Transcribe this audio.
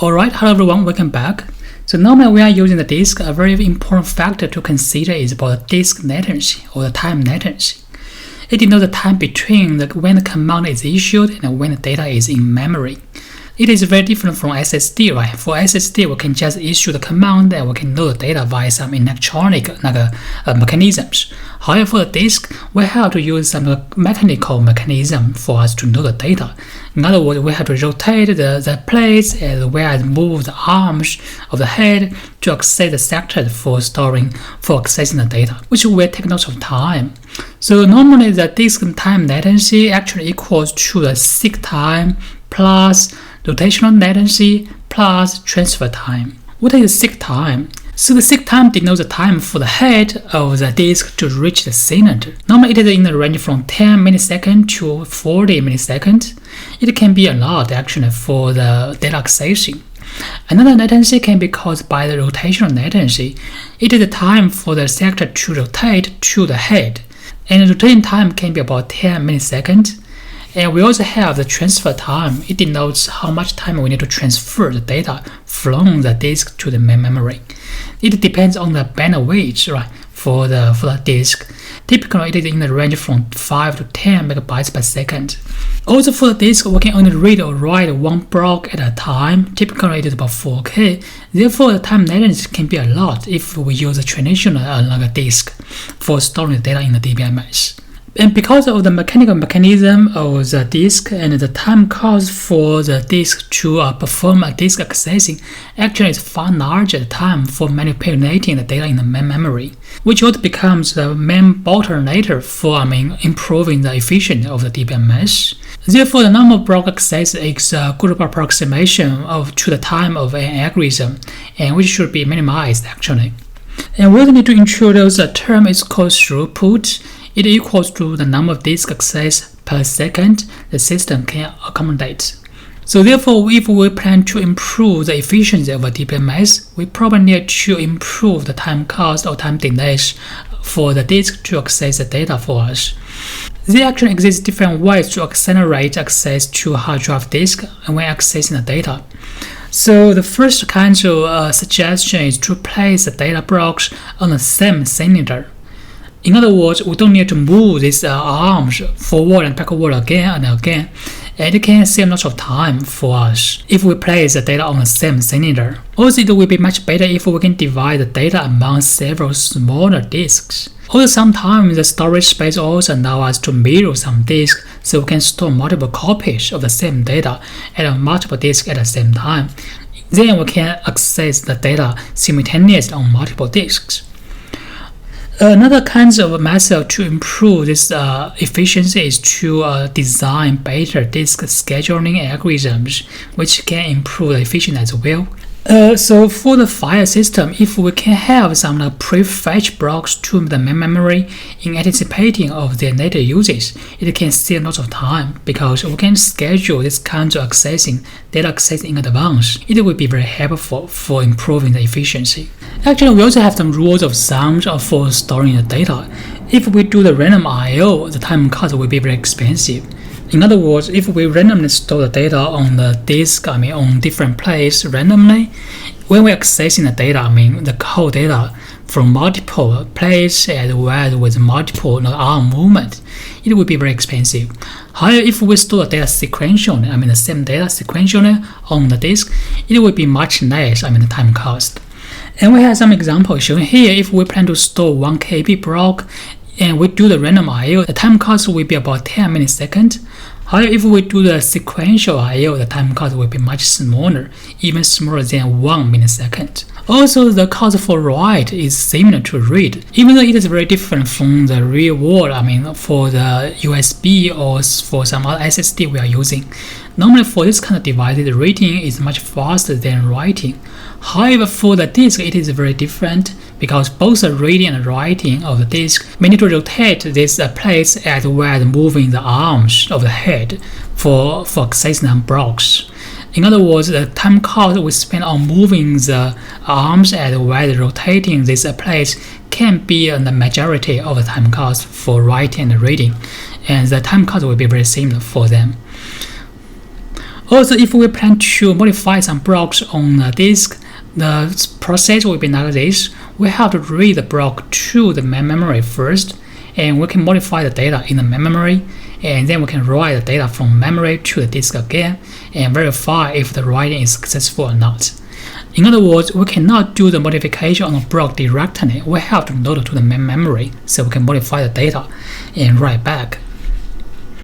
Alright, hello everyone, welcome back. So normally we are using the disk. A very important factor to consider is about the disk latency or the time latency. It denotes the time between when the command is issued and when the data is in memory. It is very different from SSD, right? For SSD, we can just issue the command and we can load the data via some electronic mechanisms. However, for the disk, we have to use some mechanical mechanism for us to load the data. In other words, we have to rotate the plates as well as move the arms of the head to access the sectors for accessing the data, which will take lots of time. So normally the disk time latency actually equals to the seek time plus rotational latency plus transfer time. What is seek time? So the seek time denotes the time for the head of the disk to reach the cylinder. Normally it is in the range from 10 milliseconds to 40 milliseconds. It can be a lot actually for the data accessing. Another latency can be caused by the rotational latency. It is the time for the sector to rotate to the head. And the rotating time can be about 10 milliseconds. And we also have the transfer time. It denotes how much time we need to transfer the data from the disk to the main memory. It depends on the bandwidth, right, for the disk. Typically, it is in the range from 5 to 10 megabytes per second. Also, for the disk, we can only read or write one block at a time. Typically, it is about 4K. Therefore, the time latency can be a lot if we use a traditional disk for storing the data in the DBMS. And because of the mechanical mechanism of the disk and the time cost for the disk to perform a disk accessing actually is far larger time for manipulating the data in the main memory, which would becomes the main bottleneck for improving the efficiency of the DBMS. Therefore, the normal block access is a good approximation to the time of an algorithm, and which should be minimized actually. And we need to introduce a term is called throughput. It equals to the number of disk access per second the system can accommodate. So therefore, if we plan to improve the efficiency of a DBMS, we probably need to improve the time cost or time delays for the disk to access the data for us. There actually exist different ways to accelerate access to hard drive disk when accessing the data. So the first kind of suggestion is to place the data blocks on the same cylinder. In other words, we don't need to move these arms forward and backward again and again, and it can save lots of time for us if we place the data on the same cylinder. Also, it will be much better if we can divide the data among several smaller disks. Also, sometimes the storage space also allows us to mirror some disks, so we can store multiple copies of the same data at multiple disks at the same time. Then we can access the data simultaneously on multiple disks. Another kind of method to improve this efficiency is to design better disk scheduling algorithms, which can improve the efficiency as well. So for the file system, if we can have some prefetch blocks to the main memory in anticipating of their later uses, it can save lots of time because we can schedule this kind of data accessing in advance. It will be very helpful for improving the efficiency. Actually, we also have some rules of thumb for storing the data. If we do the random I/O, the time cost will be very expensive. In other words, if we randomly store the data on the disk, on different places randomly, when we're accessing the data, the whole data from multiple places as well as with multiple arm movement, it will be very expensive. However, if we store the data sequentially, the same data sequentially on the disk, it will be much less, the time cost. And we have some examples shown here. If we plan to store 1 KB block and we do the random I/O, the time cost will be about 10 milliseconds. However, if we do the sequential I/O, the time cost will be much smaller, even smaller than 1 millisecond. Also, the cost for write is similar to read, even though it is very different from the real world, for the USB or for some other SSD we are using. Normally for this kind of device, the reading is much faster than writing. However, for the disk, it is very different because both the reading and writing of the disk may need to rotate this plates as well as moving the arms of the head for accessing the blocks. In other words, the time cost we spend on moving the arms as well as rotating these plates can be the majority of the time cost for writing and reading, and the time cost will be very similar for them. Also, if we plan to modify some blocks on the disk, the process will be like this. We have to read the block to the main memory first, and we can modify the data in the main memory, and then we can write the data from memory to the disk again and verify if the writing is successful or not. In other words, we cannot do the modification on the block directly. We have to load to the main memory so we can modify the data and write back.